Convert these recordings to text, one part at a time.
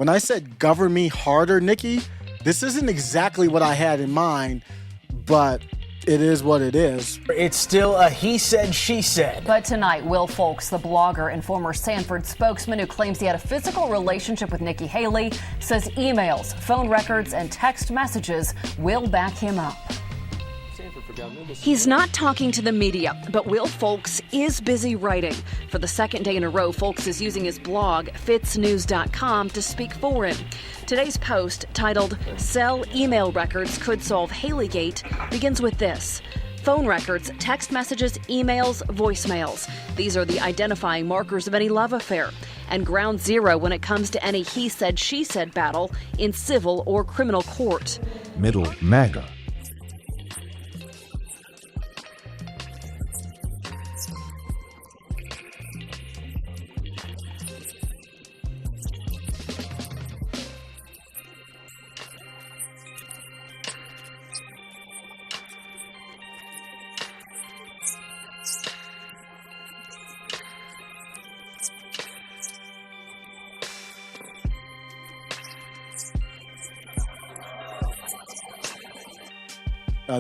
When I said govern me harder, Nikki, this isn't exactly what I had in mind, but it is what it is. It's still a he said, she said. But tonight, Will Folks, the blogger and former Sanford spokesman who claims he had a physical relationship with Nikki Haley, says emails, phone records, and text messages will back him up. He's not talking to the media, but Will Folks is busy writing. For the second day in a row, Folks is using his blog, FITSNews.com, to speak for him. Today's post, titled "Cell Email Records Could Solve Haley-Gate," begins with this: phone records, text messages, emails, voicemails. These are the identifying markers of any love affair and ground zero when it comes to any he said, she said battle in civil or criminal court. Middle MAGA.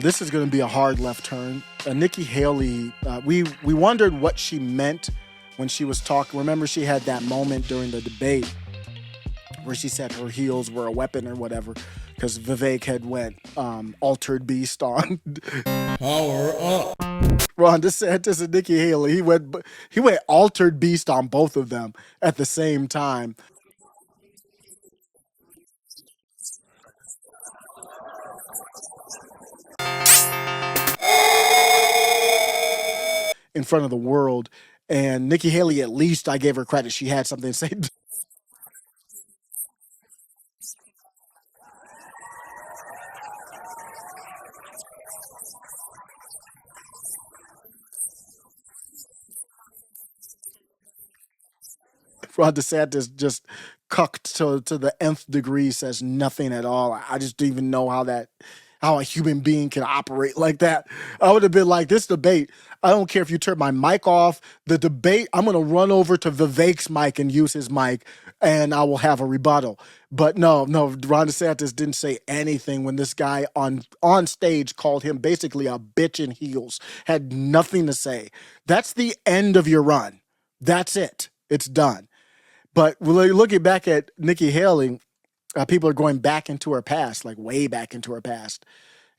This is going to be a hard left turn. Nikki Haley, we wondered what she meant when she was talking. Remember, she had that moment during the debate where she said her heels were a weapon or whatever, because Vivek had went altered beast on Power up. Ron DeSantis and Nikki Haley. He went altered beast on both of them at the same time. In front of the world. And Nikki Haley, at least I gave her credit. She had something to say. Ron DeSantis just cucked to the nth degree, says nothing at all. I just don't even know how a human being can operate like that. I would have been like, this debate, I don't care if you turn my mic off. The debate, I'm going to run over to Vivek's mic and use his mic, and I will have a rebuttal. But no, Ron DeSantis didn't say anything when this guy on stage called him basically a bitch in heels, had nothing to say. That's the end of your run. That's it. It's done. But looking back at Nikki Haley, people are going back into her past, like way back into her past.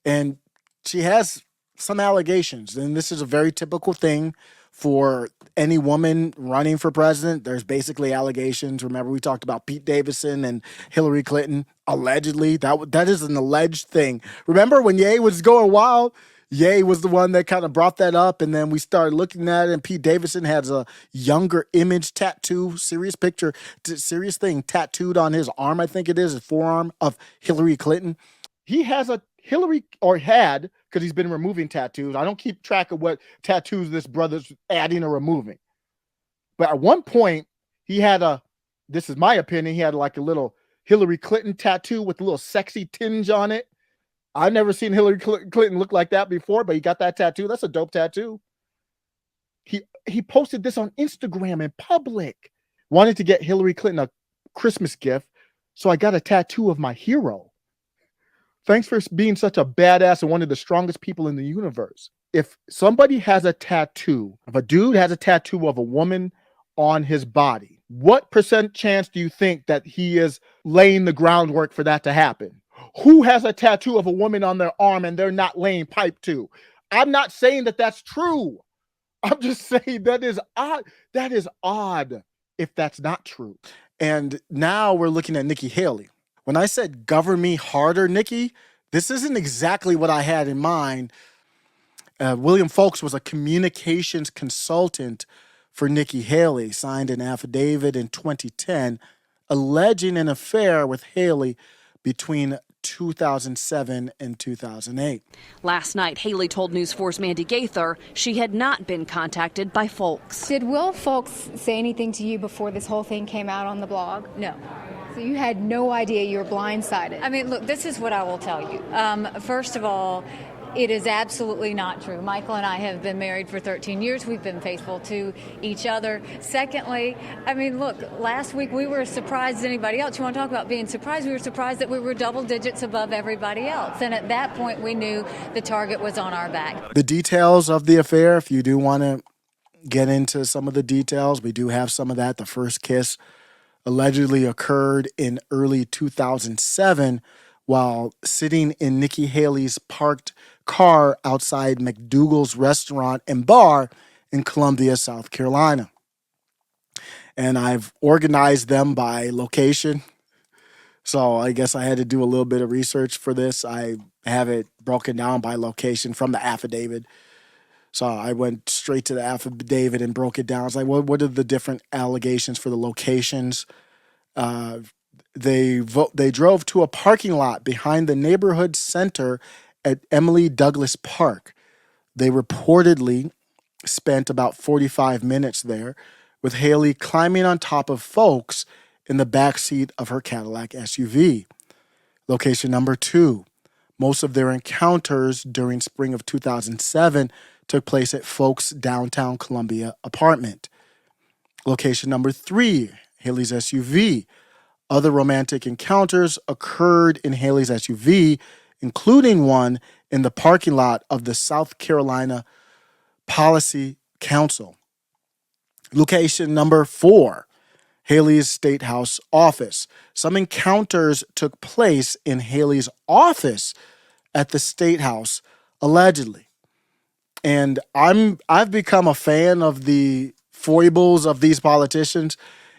And she has some allegations. And this is a very typical thing for any woman running for president. There's basically allegations. Remember, we talked about Pete Davidson and Hillary Clinton, allegedly. That is an alleged thing. Remember when Ye was going wild? Ye was the one that kind of brought that up, and then we started looking at it, and Pete Davidson has a younger image tattoo, serious thing tattooed on his arm, I think it is, his forearm, of Hillary Clinton. He has a Hillary, or had, because he's been removing tattoos. I don't keep track of what tattoos this brother's adding or removing. But at one point, he had this is my opinion, he had like a little Hillary Clinton tattoo with a little sexy tinge on it. I've never seen Hillary Clinton look like that before, but he got that tattoo. That's a dope tattoo. He posted this on Instagram in public. Wanted to get Hillary Clinton a Christmas gift, so I got a tattoo of my hero. Thanks for being such a badass and one of the strongest people in the universe. If somebody has a tattoo, if a dude has a tattoo of a woman on his body, what % chance do you think that he is laying the groundwork for that to happen? Who has a tattoo of a woman on their arm and they're not laying pipe to? I'm not saying that that's true. I'm just saying that is odd. That is odd if that's not true. And now we're looking at Nikki Haley. When I said govern me harder, Nikki, this isn't exactly what I had in mind. William Folks was a communications consultant for Nikki Haley, signed an affidavit in 2010 alleging an affair with Haley between 2007 and 2008. Last night, Haley told News 4's Mandy Gaither she had not been contacted by Folks. Did Will Folks say anything to you before this whole thing came out on the blog? No. So you had no idea, you were blindsided. I mean, look, this is what I will tell you. First of all, It is absolutely not true. Michael and I have been married for 13 years. We've been faithful to each other. Secondly, I mean, look, last week we were as surprised as anybody else. You want to talk about being surprised? We were surprised that we were double digits above everybody else. And at that point, we knew the target was on our back. The details of the affair, if you do want to get into some of the details, we do have some of that. The first kiss allegedly occurred in early 2007 while sitting in Nikki Haley's parked car outside McDougal's restaurant and bar in Columbia, South Carolina. And I've organized them by location. So I guess I had to do a little bit of research for this. I have it broken down by location from the affidavit. So I went straight to the affidavit and broke it down. It's like, what are the different allegations for the locations? They drove to a parking lot behind the neighborhood center at Emily Douglas Park. They reportedly spent about 45 minutes there, with Haley climbing on top of folks in the backseat of her Cadillac SUV. Location number 2. Most of their encounters during spring of 2007 took place at Folks' downtown Columbia apartment. Location number 3, Haley's SUV. Other romantic encounters occurred in Haley's SUV, including one in the parking lot of the South Carolina Policy Council. Location number 4, Haley's State House office. Some encounters took place in Haley's office at the State House, allegedly. And I've become a fan of the foibles of these politicians.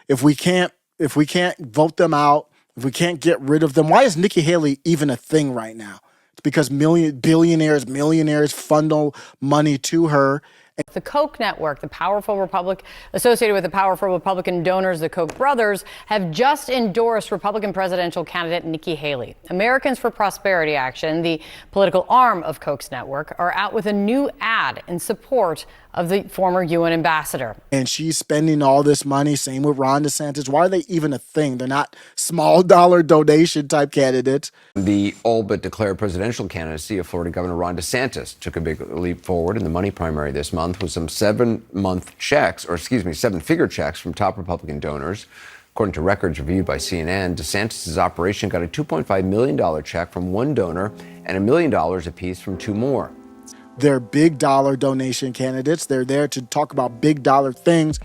If we can't vote them out, if we can't get rid of them, why is Nikki Haley even a thing right now? It's because millionaires funnel money to her. The Koch network, the powerful associated with the powerful Republican donors, the Koch brothers, have just endorsed Republican presidential candidate Nikki Haley. Americans for Prosperity Action, the political arm of Koch's network, are out with a new ad in support of the former UN ambassador. And she's spending all this money, same with Ron DeSantis. Why are they even a thing? They're not small dollar donation type candidates. The all but declared presidential candidacy of Florida Governor Ron DeSantis took a big leap forward in the money primary this month with some seven-figure checks from top Republican donors. According to records reviewed by CNN, DeSantis' operation got a $2.5 million check from one donor and $1 million apiece from 2 more. They're big dollar donation candidates. They're there to talk about big dollar things.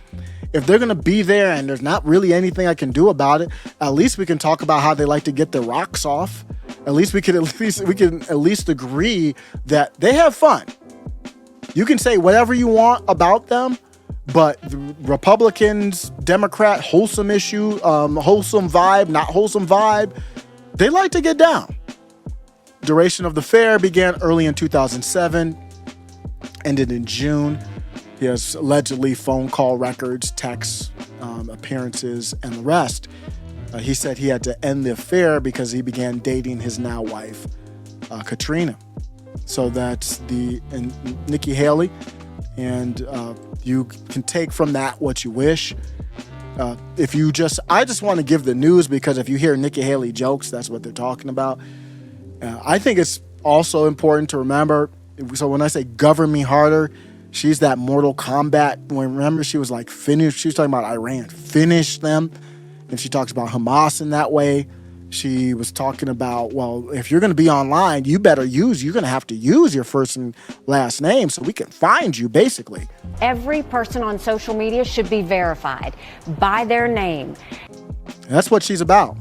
If they're going to be there and there's not really anything I can do about it, at least we can talk about how they like to get their rocks off. We can at least agree that they have fun. You can say whatever you want about them, but the Republicans, Democrat, wholesome issue, wholesome vibe, not wholesome vibe, they like to get down. Duration of the fair began early in 2007, ended in June. He has allegedly phone call records, texts, appearances, and the rest. He said he had to end the affair because he began dating his now wife, Katrina. So that's Nikki Haley, and you can take from that what you wish. I just want to give the news because if you hear Nikki Haley jokes, that's what they're talking about. I think it's also important to remember, so when I say govern me harder, she's that Mortal Kombat. Remember, she was like, she was talking about Iran, finish them. And she talks about Hamas in that way. She was talking about, well, if you're going to be online, you're going to have to use your first and last name so we can find you, basically. Every person on social media should be verified by their name. That's what she's about.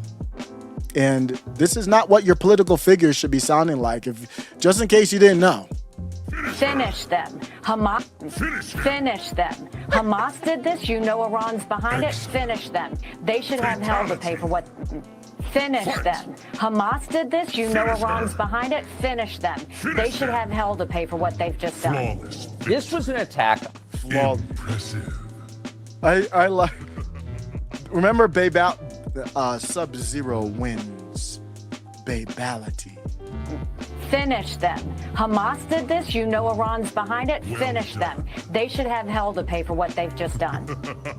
And this is not what your political figures should be sounding like, just in case you didn't know. Finish them. Hamas. Finish them. Hamas did this. You know Iran's behind it. Finish them. They should have hell to pay for what. Finish them. Hamas did this. You know Iran's behind it. Finish them. They should have hell to pay for what they've just done. This was an attack. I like. Remember, Sub-Zero wins. Babality. Finish them. Hamas did this. You know Iran's behind it. Finish them. They should have hell to pay for what they've just done.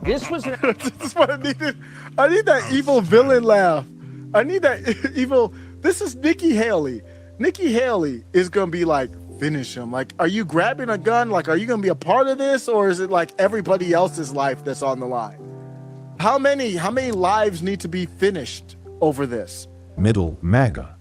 This was an... This is what I needed. I need that evil villain laugh. I need that evil. This is Nikki Haley. Nikki Haley is going to be like, finish him. Like, are you grabbing a gun? Like, are you going to be a part of this? Or is it like everybody else's life that's on the line? How many lives need to be finished over this? Middle MAGA.